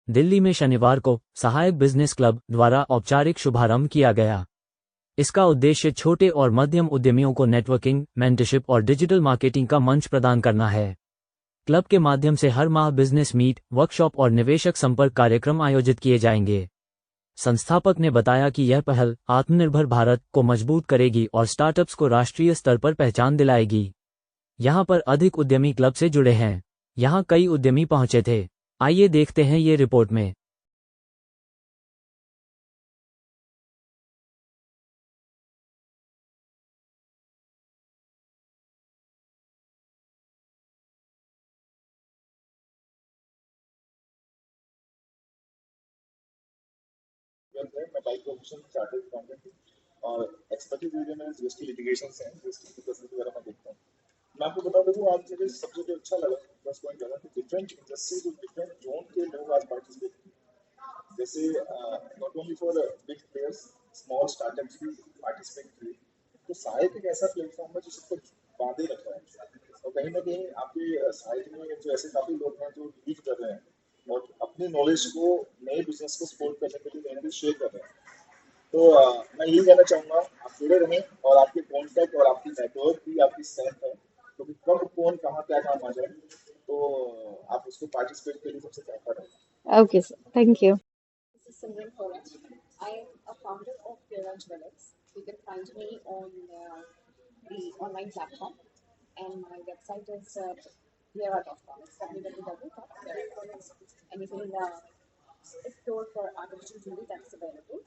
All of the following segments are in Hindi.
दिल्ली में शनिवार को सहायक बिजनेस क्लब द्वारा औपचारिक शुभारंभ किया गया। इसका उद्देश्य छोटे और मध्यम उद्यमियों को नेटवर्किंग, मेंटरशिप और डिजिटल मार्केटिंग का मंच प्रदान करना है। क्लब के माध्यम से हर माह बिजनेस मीट, वर्कशॉप और निवेशक संपर्क कार्यक्रम आयोजित किए जाएंगे। संस्थापक ने बताया कि यह पहल आत्मनिर्भर भारत को मजबूत करेगी और स्टार्टअप्स को राष्ट्रीय स्तर पर पहचान दिलाएगी। यहां पर अधिक उद्यमी क्लब से जुड़े हैं। यहां कई उद्यमी पहुंचे थे। आइए देखते हैं ये रिपोर्ट में। मैं बाई प्रोफेशन चार्टर्ड अकाउंटेंट हूँ और एक्सपर्टीज एरिया में जीएसटी लिटिगेशन है, जीएसटी प्रोसेस वगैरह मैं देखता हूँ। मैं आपको बता दूँ आज मुझे सबसे जो अच्छा लगा बस पॉइंट लगा कि डिफरेंट इंडस्ट्रीज और डिफरेंट जोन के लोग आज पार्टिसिपेट किए। जैसे not only for big players, small startups भी पार्टिसिपेट किए। तो सहायक एक ऐसा प्लेटफॉर्म है जो सबको बांधे रख रहा है और कहीं ना कहीं आपके सहायक में जो ऐसे काफी लोग हैं जो लीड कर रहे हैं और अपनी नॉलेज को नए बिजनेस को सपोर्ट करने के लिए कहीं ना कहीं शेयर कर रहे हैं। तो मैं यही कहना चाहूंगा आप जुड़े रहें और आपके कॉन्टैक्ट और आपकी नेटवर्क भी आपकी स्ट्रेंथ है, क्योंकि कब कौन कहाँ क्या काम आ जाए, तो आप उसको पार्टिसिपेट के लिए सबसे बेहतर है। Okay, sir. Thank you. This is Simran Khora. I am a founder of Preraj Wellness. You can find me on the online platform, and my website is Prera.com. It's www.prera.com. And you can explore for artificial jewelry that's available.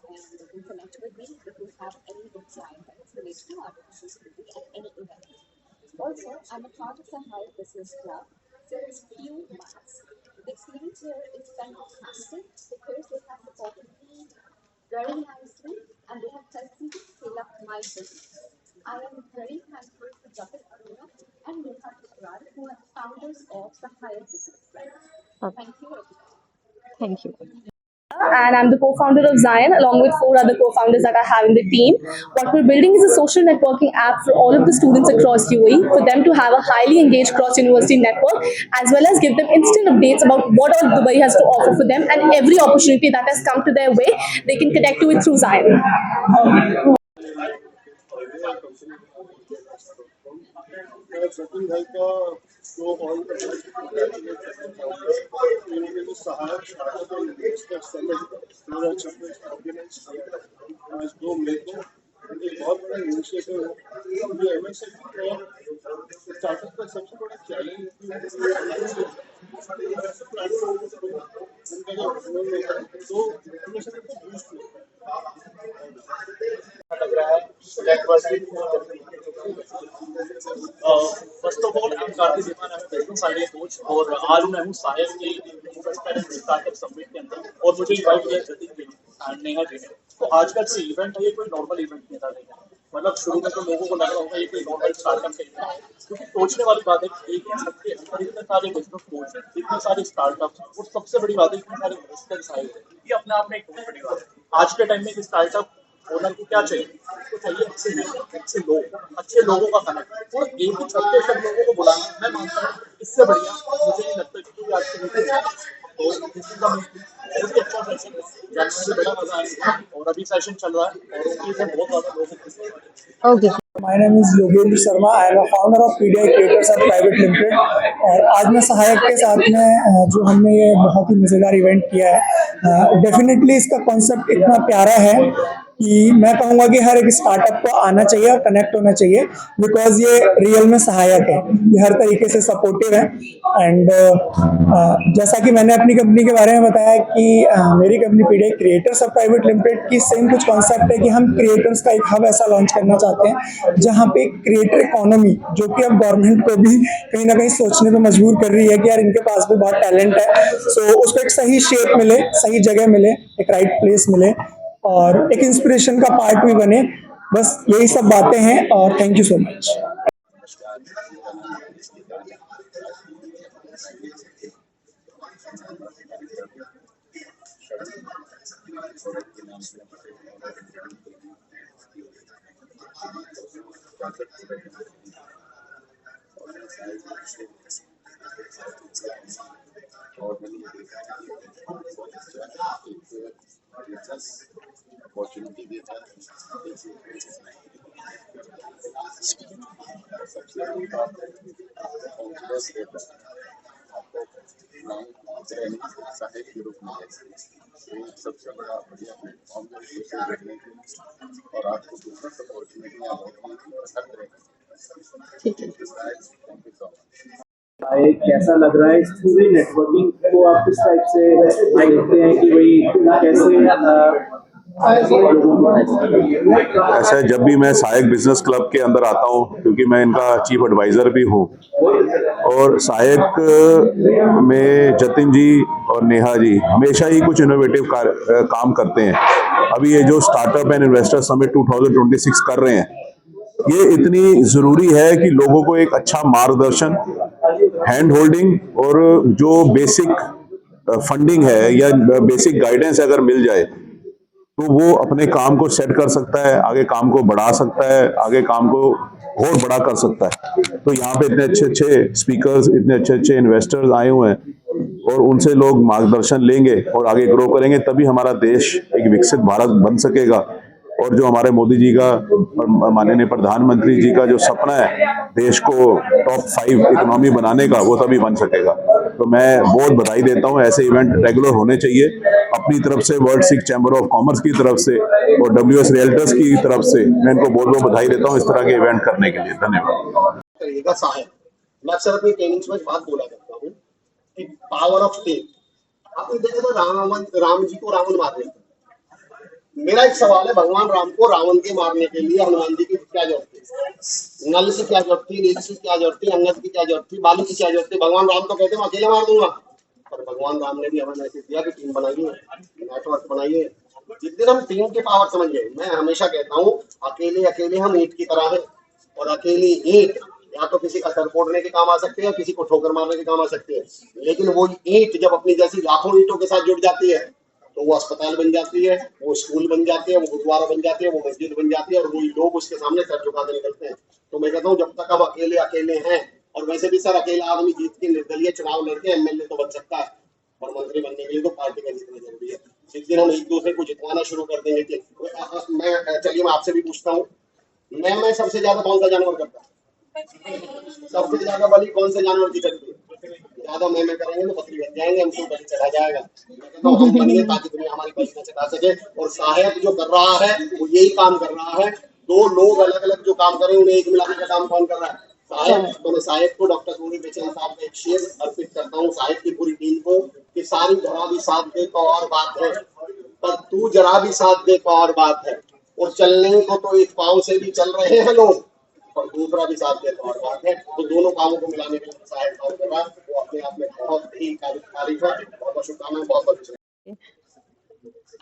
And you can connect with me if you have any insight that's related to artificial jewelry at any event. Also, I'm a part of the High Business Club since few months. The experience here is fantastic because they have supported me very nicely and they have helped me to scale up my business. I am very thankful to Jatin Aruna and Neha Chopra, who are the founders of the Higher Business Club. Thank you, everyone. Thank you. And I'm the co-founder of Zion along with 4 other co-founders that I have in the team. What we're building is a social networking app for all of the students across UAE for them to have a highly engaged cross-university network as well as give them instant updates about what all Dubai has to offer for them, and every opportunity that has come to their way, they can connect to it through Zion. जटिल भाई का जो ऑल जो सहायक स्टार्टअप और इन्वेस्टर्स पूरा चैंपियंस ऑर्गेनाइज किया आज 2 मई को एक बहुत बड़ा इनिशिएटिव है। ये एमएसएमई और स्टार्टअप का सबसे बड़ा चैलेंज ऐसे प्लेटफॉर्म उनका जो रोल होता है तो इनोवेशन को बूस्ट लग रहा है networking. First of all, I'm Karthi Diman, I'm a business idea coach और आज मैं हूँ साहिल की स्टार्टअप समिट के अंदर और मुझे इनवाइट किया जतिन जी एंड नेहा जी ने। तो आज का जो इवेंट है ये कोई नॉर्मल इवेंट नहीं था, मतलब शुरू में तो लोगों को लग रहा होगा ये कोई नॉर्मल स्टार्टअप का इवेंट है, क्योंकि सोचने वाली बात है कि एक ही सबके अंदर इतने सारे बिजनेस कोच हैं, इतने सारे स्टार्टअप और सबसे बड़ी बात है इतने सारे इन्वेस्टर्स आए हैं। ये अपने आप में एक बहुत बड़ी बात है। आज के टाइम में एक स्टार्टअप ओनर को क्या चाहिए? तो चाहिए अच्छे नेटवर्क, अच्छे लोग, अच्छे लोगों का कनेक्ट और एक ही छत पे सब लोगों को बुलाना। मैं मानता हूँ इससे बढ़िया मुझे नहीं लगता कि आज की मीटिंग है। तो दिस इज द मीटिंग, बहुत ही अच्छा सेशन, जानने में बड़ा मजा आएगा और अभी सेशन चल रहा है और उनकी बहुत ज्यादा लोगों को। Okay. My name is Yogendra Sharma. I am a founder of PDI Creators Hub Private Limited. और आज मैं सहायक के साथ में जो हमने ये बहुत ही मज़ेदार इवेंट किया है, डेफिनेटली इसका कॉन्सेप्ट इतना प्यारा है कि मैं कहूँगा कि हर एक स्टार्टअप को आना चाहिए और कनेक्ट होना चाहिए, बिकॉज ये रियल में सहायक है, ये हर तरीके से सपोर्टिव है। एंड जैसा कि मैंने अपनी कंपनी के बारे में बताया कि मेरी company PDI creators hub private limited की सेम कुछ कॉन्सेप्ट है कि हम क्रिएटर्स का एक हब ऐसा लॉन्च करना चाहते हैं जहाँ पे क्रिएटर इकोनॉमी, जो कि अब गवर्नमेंट को भी कहीं ना कहीं सोचने पे मजबूर कर रही है कि यार इनके पास भी बहुत टैलेंट है, सो उसको एक सही शेप मिले, सही जगह मिले, एक राइट प्लेस मिले और एक इंस्पिरेशन का पार्ट भी बने। बस यही सब बातें हैं और thank you so much. Business opportunity देता है, सबसे बड़ी बात है कॉन्फिडेंस देता है आपको नाम सहायक के रूप में। ये सबसे बड़ा बढ़िया प्लेटफॉर्म है दूसरे बढ़ने के और आपको बिजनेस अपॉर्चुनिटी हर तरह ठीक है। Thank you so much. कैसा लग रहा है इस पूरी नेटवर्किंग को आप किस टाइप से देखते हैं कि भाई कैसे ऐसा है, जब भी मैं सहायक बिजनेस क्लब के अंदर आता हूं, क्योंकि मैं इनका चीफ एडवाइजर भी हूं, और सहायक में जतिन जी और नेहा जी हमेशा ही कुछ इनोवेटिव काम करते हैं। अभी ये जो स्टार्टअप एंड इन्वेस्टर समिट 2026 कर रहे हैं, ये इतनी जरूरी है कि लोगों को एक अच्छा मार्गदर्शन, हैंड होल्डिंग और जो बेसिक फंडिंग है या बेसिक गाइडेंस अगर मिल जाए तो वो अपने काम को सेट कर सकता है, आगे काम को बढ़ा सकता है, आगे काम को और बड़ा कर सकता है। तो यहाँ पे इतने अच्छे अच्छे स्पीकर्स, इतने अच्छे अच्छे इन्वेस्टर्स आए हुए हैं और उनसे लोग मार्गदर्शन लेंगे और आगे ग्रो करेंगे, तभी हमारा देश एक विकसित भारत बन सकेगा। और जो हमारे मोदी जी का और माननीय प्रधानमंत्री जी का जो सपना है देश को टॉप 5 इकोनॉमी बनाने का, वो तभी बन सकेगा। तो मैं बहुत बधाई देता हूं, ऐसे इवेंट रेगुलर होने चाहिए। अपनी तरफ से world Sikh chamber of commerce की तरफ से और WS रियल्टर्स की तरफ से मैं इनको बहुत बहुत बधाई देता हूं इस तरह के इवेंट करने के लिए। धन्यवाद। करिएगा सहायक। मैं अक्सर अपनी ट्रेनिंग्स में बात बोला करता हूँ कि पावर ऑफ टीम। आपने देखा था राम जी को रावण मार रहे थे। मेरा एक सवाल है, भगवान राम को रावण के मारने के लिए हनुमान जी की क्या जरूरत थी? नल की क्या जरूरत थी? नील की क्या जरूरत थी? अंगद की क्या जरूरत थी? बाली की क्या जरूरत थी? भगवान राम तो कहते मैं अकेले मार दूंगा, पर भगवान राम ने भी हमें मैसेज दिया कि टीम बनाइए, नेटवर्क बनाइए। जिस दिन हम टीम के पावर समझ गए, मैं हमेशा कहता हूँ अकेले अकेले हम ईंट की तरह है, और अकेली ईंट या तो किसी का सर फोड़ने के काम आ सकती है, किसी को ठोकर मारने के काम आ सकती है, लेकिन वो ईंट जब अपनी जैसी लाखों ईंटों के साथ जुड़ जाती है तो वो अस्पताल बन जाती है, वो स्कूल बन जाती है, वो गुरुद्वारा बन जाती है, वो मस्जिद बन जाती है, और वही लोग उसके सामने सर झुका के निकलते हैं। तो मैं कहता हूँ जब तक अब अकेले अकेले हैं, और वैसे भी सर अकेला आदमी जीत के निर्दलीय चुनाव लड़के MLA तो बन सकता है, और मंत्री बनने के लिए तो पार्टी का जीतना जरूरी है। जिस दिन हम एक दूसरे को जितवाना शुरू कर देंगे कि चलिए मैं आपसे भी पूछता हूँ, मैं सबसे ज्यादा कौन सा जानवर करता है? सबसे ज्यादा बलि कौन से जानवर की करती है? ज्यादा मैं करेंगे तो बकरी बन जाएंगे, हमको बलि चढ़ा जाएगा। तो हम बनिए ताकि दुनिया हमारी बलि न चढ़ा सके। और सहायक जो कर रहा है वो यही काम कर रहा है। दो लोग अलग अलग जो काम कर रहे हैं उन्हें एक मिलाने का काम कौन कर रहा है? सहायक। तो मैं सहायक को डॉक्टर सूरी बेचैन साहब का एक शेर अर्पित करता हूँ सहायक की पूरी टीम को कि सारी जरा भी साथ दे तो और बात है, पर तू जरा भी साथ दे तो और बात है। और चलने को तो एक पाँव से भी चल रहे हैं लोग, और दूसरा भी साथ देता और बात है। तो दोनों कामों को मिलाने के लिए सहायक काम कर रहा है, वो अपने आप में बहुत ही तारीफ है। बहुत शुभकामनाएं, बहुत बहुत।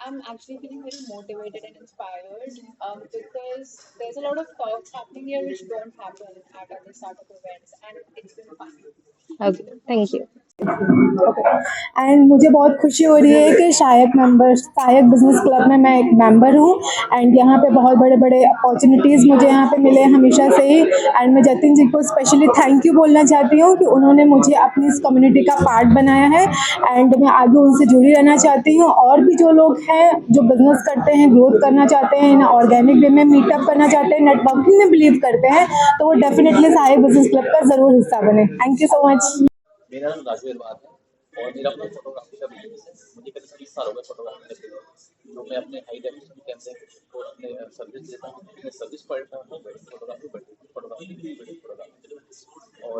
I'm actually feeling very motivated and inspired because there's a lot of talks happening here which don't happen at other startup events, and it's been fun. Okay, thank you. And मुझे बहुत खुशी हो रही है कि सहायक बिजनेस क्लब में मैं एक मेंबर हूँ, एंड यहाँ पे बहुत बड़े बड़े अपॉर्चुनिटीज़ मुझे यहाँ पे मिले हमेशा से ही। एंड मैं जतिन जी को स्पेशली थैंक यू बोलना चाहती हूँ कि उन्होंने मुझे अपनी इस कम्युनिटी का पार्ट बनाया है, एंड मैं आगे उनसे जुड़ी रहना चाहती हूँ। और भी जो लोग हैं जो बिजनेस करते हैं, ग्रोथ करना चाहते हैं, ऑर्गेनिक वे में मीटअप करना चाहते हैं, नेटवर्किंग में बिलीव करते हैं, तो वो डेफिनेटली सहायक बिजनेस क्लब का ज़रूर हिस्सा बने। Thank you so much. मेरा नाम राजू अहबाद है और मेरा अपना फोटोग्राफी का बिजनेस है। मुझे करीब 30 साल हो गए फोटोग्राफी करते हुए, जो मैं अपने हाई डेफिनेशन कैमरे को अपने सर्विस देता हूँ। मैं सर्विस पढ़ता हूँ, वेडिंग फोटोग्राफी और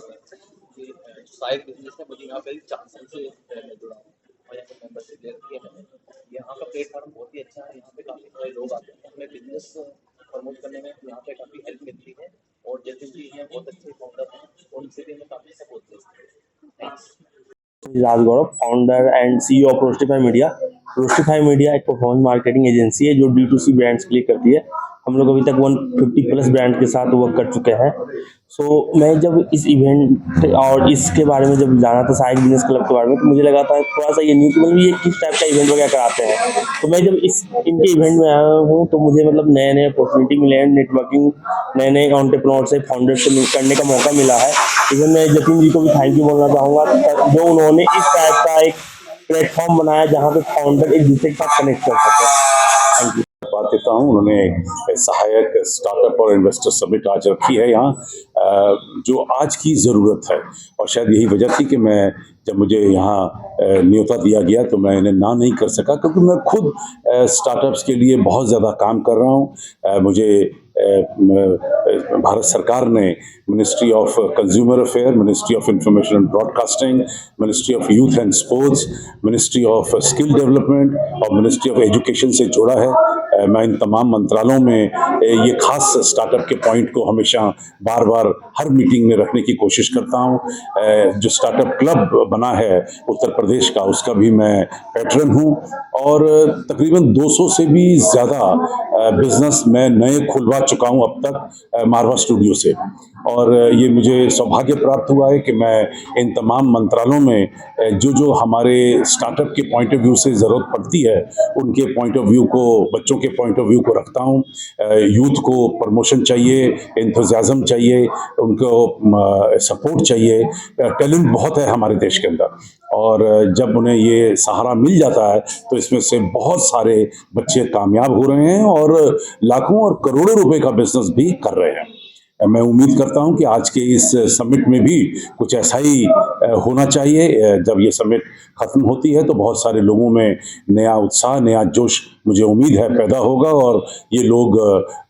ये साइड बिजनेस है। मुझे यहाँ पे 4 साल से मैं जुड़ा हूँ और यहाँ पे मेंबरशिप ले रखी है मैंने। यहाँ का प्लेटफॉर्म बहुत ही अच्छा है, यहाँ पे काफ़ी सारे लोग आते हैं, हमें बिजनेस प्रमोट करने में यहाँ पे काफ़ी हेल्प मिलती है। और जैसे जी हैं बहुत अच्छे फाउंडर हैं, उनसे भी हमें काफ़ी सपोर्ट मिलती है। Raj Gaurav, founder and CEO of Roastify media. Roastify media एक परफॉर्मेंस मार्केटिंग एजेंसी है जो D2C ब्रांड्स के लिए करती है। हम लोग अभी तक 150+ ब्रांड के साथ वर्क कर चुके हैं। सो मैं जब इस इवेंट और इसके बारे में जब जाना था सहायक बिजनेस क्लब के बारे में, तो मुझे लगा था थोड़ा सा ये न्यू कि ये किस टाइप का इवेंट वगैरह कराते हैं। तो मैं जब इनके इवेंट में आया हूँ तो मुझे नए नए अपॉर्चुनिटी मिले हैं, नेटवर्किंग नए नए एंटरप्रेन्योर से, फाउंडर से करने का मौका मिला है। इवन मैं जतिन जी को भी थैंक यू बोलना चाहूँगा जो उन्होंने इस टाइप का एक प्लेटफॉर्म बनाया जहाँ पे फाउंडर एक दूसरे के साथ कनेक्ट कर सके। Thank you. बात देता हूँ, उन्होंने सहायक स्टार्टअप और इन्वेस्टर समिट आज रखी है यहाँ, जो आज की ज़रूरत है। और शायद यही वजह थी कि मैं जब मुझे यहाँ न्योता दिया गया तो मैं इन्हें ना नहीं कर सका, क्योंकि मैं खुद स्टार्टअप्स के लिए बहुत ज़्यादा काम कर रहा हूँ। मुझे भारत सरकार ने ministry of consumer affair, ministry of information and broadcasting, ministry of youth and sports, ministry of skill development और मिनिस्ट्री ऑफ एजुकेशन से जोड़ा है। मैं इन तमाम मंत्रालयों में ये खास स्टार्टअप के पॉइंट को हमेशा बार बार हर मीटिंग में रखने की कोशिश करता हूँ। जो स्टार्टअप क्लब बना है उत्तर प्रदेश का, उसका भी मैं पैटर्न हूँ और तकरीबन 200 से भी ज़्यादा बिजनेस मैं नए खुलवा चुका हूँ अब तक मारवा स्टूडियो से। और ये मुझे सौभाग्य प्राप्त हुआ है कि मैं इन तमाम मंत्रालयों में जो हमारे स्टार्टअप के पॉइंट ऑफ व्यू से ज़रूरत पड़ती है, उनके पॉइंट ऑफ व्यू को, बच्चों के पॉइंट ऑफ व्यू को रखता हूँ। यूथ को प्रमोशन चाहिए, एंथुसियाज्म चाहिए, उनको सपोर्ट चाहिए। टैलेंट बहुत है हमारे देश के अंदर, और जब उन्हें ये सहारा मिल जाता है तो इसमें से बहुत सारे बच्चे कामयाब हो रहे हैं और लाखों और करोड़ों रुपए का बिजनेस भी कर रहे हैं। मैं उम्मीद करता हूं कि आज के इस समिट में भी कुछ ऐसा ही होना चाहिए। जब ये समिट खत्म होती है तो बहुत सारे लोगों में नया उत्साह, नया जोश, मुझे उम्मीद है, पैदा होगा और ये लोग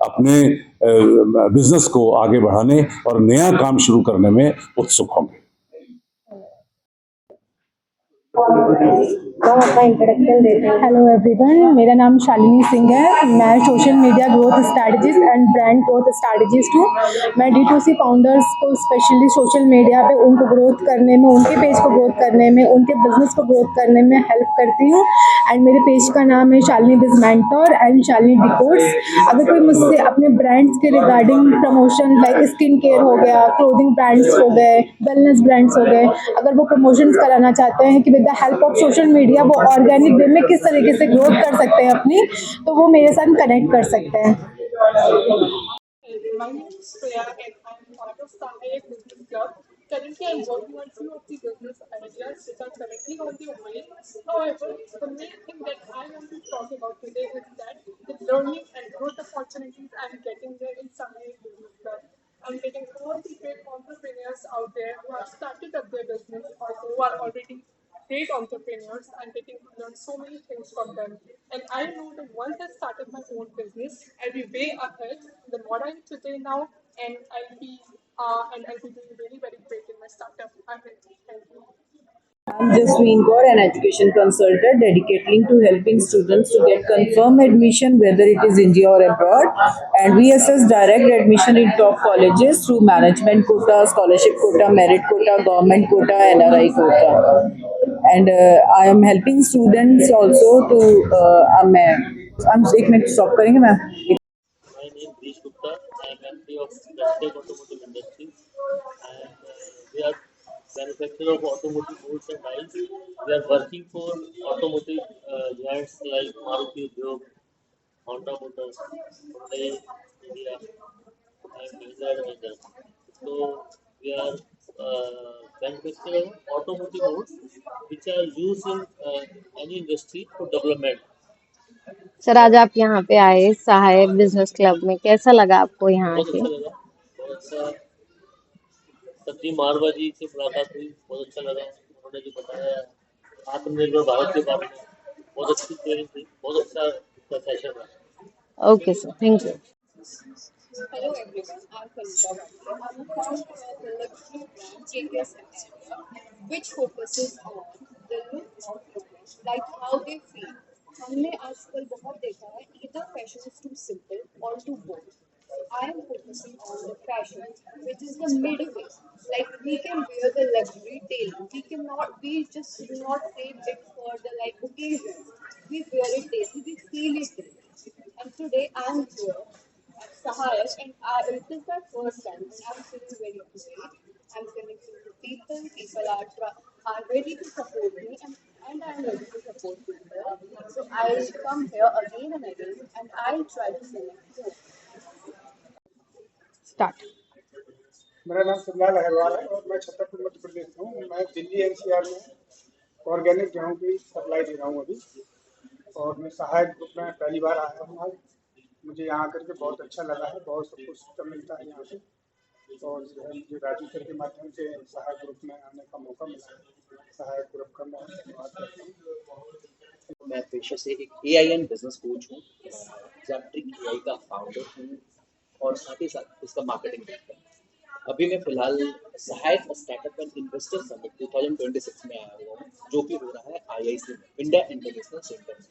अपने बिजनेस को आगे बढ़ाने और नया काम शुरू करने में उत्सुक होंगे। हेलो एवरीवन, मेरा नाम शालिनी सिंह है। मैं social media growth strategist and brand growth strategist हूँ। मैं D2C फाउंडर्स को स्पेशली सोशल मीडिया पे उनको ग्रोथ करने में, उनके पेज को ग्रोथ करने में, उनके बिजनेस को ग्रोथ करने में हेल्प करती हूँ। एंड मेरे पेज का नाम है शालिनी बिज मेंटर एंड शालिनी डिकोर्स। अगर कोई मुझसे अपने ब्रांड्स के regarding promotion like skin care हो गया, क्लोथिंग ब्रांड्स हो गए, वेलनेस ब्रांड्स हो गए, अगर वो प्रमोशंस कराना चाहते हैं कि with the help of social media वो ऑर्गेनिक वे में किस तरीके से ग्रोथ कर सकते हैं अपनी, तो वो मेरे साथ कनेक्ट कर सकते हैं। My name is Priya and I'm part of Sahayak Business Club. Currently, I'm working on few of the business ideas which are currently on the way. However, the main thing that I want to talk about today is that the learning and growth opportunities I'm getting there in Sahayak Business Club. I'm getting all the great entrepreneurs out there who have started up their business or who are already great entrepreneurs. I'm getting to learn so many things from them. And I know that once I started my own business, I'll be way ahead than what I'm today now, and I'll be doing really very great in my startup. Thank you. I'm Jasmine Kaur, an education consultant dedicating to helping students to get confirmed admission whether it is India or abroad, and we assess direct admission in top colleges through management quota, scholarship quota, merit quota, government quota, NRI quota, and I am helping students also to I'm एक मिनट स्टॉप करेंगे ma'am. My name is Dinesh Gupta. I am MD of Prestige Automotive Industries, and we are manufacturer of automotive boards and dies. We are working for automotive giants like Maruti Udyog, Honda Motors, Hyundai India, and Mahindra and others. So we are manufacturer of automotive boards which are used in any industry for development. Sir, आज आप यहाँ पे आए सहायक बिजनेस क्लब में, कैसा लगा आपको यहाँ बहुत आके? अच्छा लगा, बहुत अच्छा। सब्जी मारवा जी से मुलाकात हुई, बहुत अच्छा लगा। उन्होंने जो बताया आत्मनिर्भर भारत के बारे में, बहुत अच्छी ट्रेनिंग थी, बहुत अच्छा सेशन रहा। Okay sir, thank you. Hello everyone, I'm Kalika Gandhi. I'm a founder of the luxury brand JKS Interior, which focuses on the look of women, like how they feel. हमने आजकल बहुत देखा है, either fashion is too simple or too bold. I am focusing on the fashion, which is the middle way. Like we can wear the luxury daily. We just do not save it for the like occasions. We wear it daily. We feel it daily. And today I'm here at Sahayak, and it is my first time, and I'm feeling very great. I'm connecting to people. People are ready to support me, and I'm ready to support people. So I'll come here again and again, and I'll try to connect more. Start. मेरा नाम सुखलाल अग्रवाल है और मैं छतरपुर मध्य प्रदेश से हूँ। मैं दिल्ली NCR में ऑर्गेनिक गेहूँ की सप्लाई दे रहा हूँ अभी। और मैं सहायक ग्रुप में पहली बार आया हूँ आज। मुझे यहाँ आकर के बहुत अच्छा लगा है, बहुत सब कुछ मिलता है यहाँ पे। और जो है मुझे राजू सर के माध्यम से सहायक ग्रुप में आने का मौका मिला है। सहायक ग्रुप का मैं धन्यवाद करता हूँ। मैं पेशे से एक AIN बिजनेस कोच हूँ, जैप्ट्रिक AI का फाउंडर हूँ और साथ ही साथ उसका मार्केटिंग करता हूँ। अभी मैं फिलहाल सहायक स्टार्टअप एंड इन्वेस्टर समिट 2026 में आया हुआ हूँ, जो कि हो रहा है IIC में, इंडिया इंटरनेशनल सेंटर में।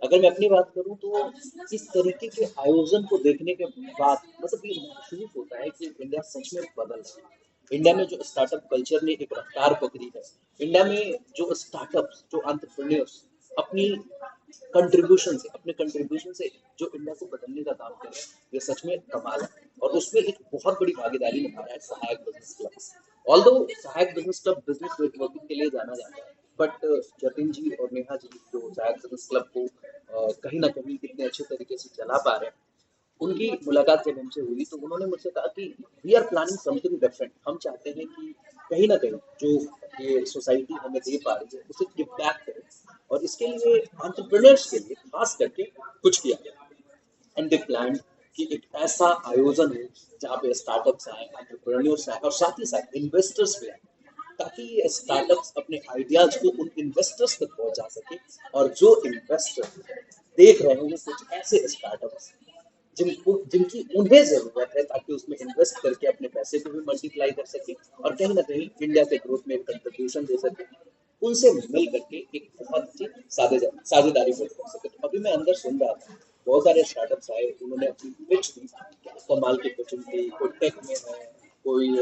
अगर मैं अपनी बात करूँ तो इस तरीके के आयोजन को देखने के बाद मतलब ये महसूस होता है कि इंडिया सच में बदल रहा है। इंडिया में जो स्टार्टअप कल्चर ने एक रफ्तार पकड़ी है, इंडिया में जो स्टार्टअप्स, जो एंटरप्रेन्योर्स अपने कंट्रीब्यूशन से जो इंडिया को बदलने का काम कर रहे हैं, ये सच में कमाल है। और उसमें एक बहुत बड़ी भागीदारी निभा रहा है सहायक बिजनेस क्लब। ऑल्दो सहायक बिजनेस क्लब बिजनेस नेटवर्किंग के लिए जाना जाता है, बट जतिन जी और नेहा जी जो सहायक बिजनेस क्लब को कहीं ना कहीं इतने अच्छे तरीके से चला पा रहे हैं, उनकी मुलाकात जब हमसे हुई तो उन्होंने मुझसे कहा कि we are planning something different. हम चाहते हैं कि कहीं ना कहीं जो ये सोसाइटी हमें दे पा रही है उसे गिव बैक करें, और इसके लिए एंटरप्रेन्योर्स के लिए खास करके कुछ किया गया। एंड दे प्लान कि एक ऐसा आयोजन हो जहाँ पे स्टार्टअप्स आए, एंटरप्रेन्योर्स आए और साथ ही साथ इन्वेस्टर्स भी आए, ताकि ये स्टार्टअप्स अपने आइडियाज को उन इन्वेस्टर्स तक पहुंचा सके। और जो इन्वेस्टर देख रहे हैं कुछ ऐसे स्टार्टअप्स जिनकी उन्हें जरूरत है, ताकि उसमें इन्वेस्ट करके अपने पैसे को भी मल्टीप्लाई कर सके और कहीं ना कहीं इंडिया के ग्रोथ में एक कंट्रीब्यूशन दे सके, उनसे मिल करके एक बहुत अच्छी साझेदारी कर सके। तो अभी मैं अंदर सुन रहा था, बहुत सारे स्टार्टअप्स आए, उन्होंने अपनी पिच दी, क्या कमाल की पिचिंग थी। कोई टेक में है, कोई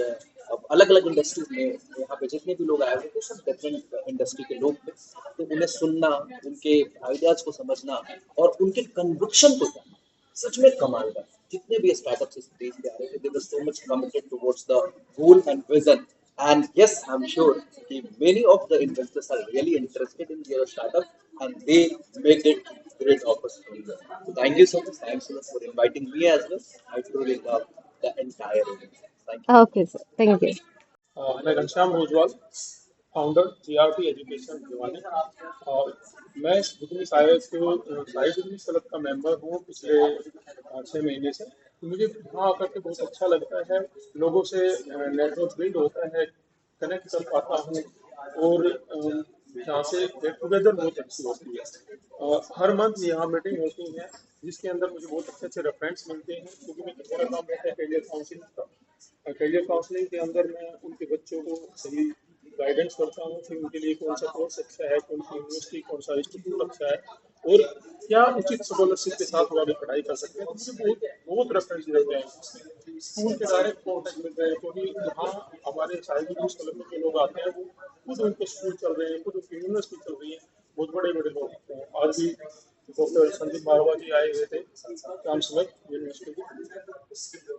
अलग अलग इंडस्ट्रीज में, यहाँ पे जितने भी लोग आए हुए थे सब डिफरेंट इंडस्ट्री के लोग थे। तो उन्हें सुनना, उनके आइडियाज को समझना और उनके कन्विक्शन को जानना सच में कमाल का। जितने भी स्टार्टअप्स इस स्टेज पे आ रहे थे, they were so much committed towards the goal and vision. And yes, I'm sure that many of the investors are really interested in their startup and they make it great opportunity. So thank you so much. Thanks so much for inviting me as well. I truly love the entire event. Thank you. Okay, sir. Thank you. मैं Ghanshyam Rojwal, founder GRT education Bhiwani. और मैं बुकनी सहायक बिजनेस क्लब का मेंबर हूँ पिछले 6 महीने से। तो मुझे यहाँ आकर के बहुत अच्छा लगता है, लोगों से नेटवर्क बिल्ड होता है, कनेक्ट कर पाता हूँ और यहाँ से गेट टुगेदर बहुत अच्छी होती है। हर मंथ यहाँ मीटिंग होती है जिसके अंदर मुझे बहुत अच्छे अच्छे रेफरेंस मिलते हैं, क्योंकि मेरा काम रहता है कैरियर काउंसलिंग का। कैरियर काउंसलिंग के अंदर मैं उनके बच्चों को सही गाइडेंस करता हूँ कि उनके लिए कौन सा कोर्स अच्छा है, कौन सी यूनिवर्सिटी, कौन सा इंस्टीट्यूट अच्छा है और क्या उचित स्कॉलरशिप के साथ वो आगे पढ़ाई कर सकते हैं। मुझे बहुत रेफरेंस मिलते हैं, स्कूल के डायरेक्ट कॉन्टेक्ट मिलते हैं, क्योंकि यहाँ हमारे सहायक बिजनेस क्लब के लोग आते हैं, वो खुद उनके स्कूल चल रहे हैं, खुद उनकी यूनिवर्सिटी चल रही है, बहुत बड़े बड़े लोग आते हैं। आज भी डॉक्टर संदीप मारवा जी आए हुए थे काम समय यूनिवर्सिटी के।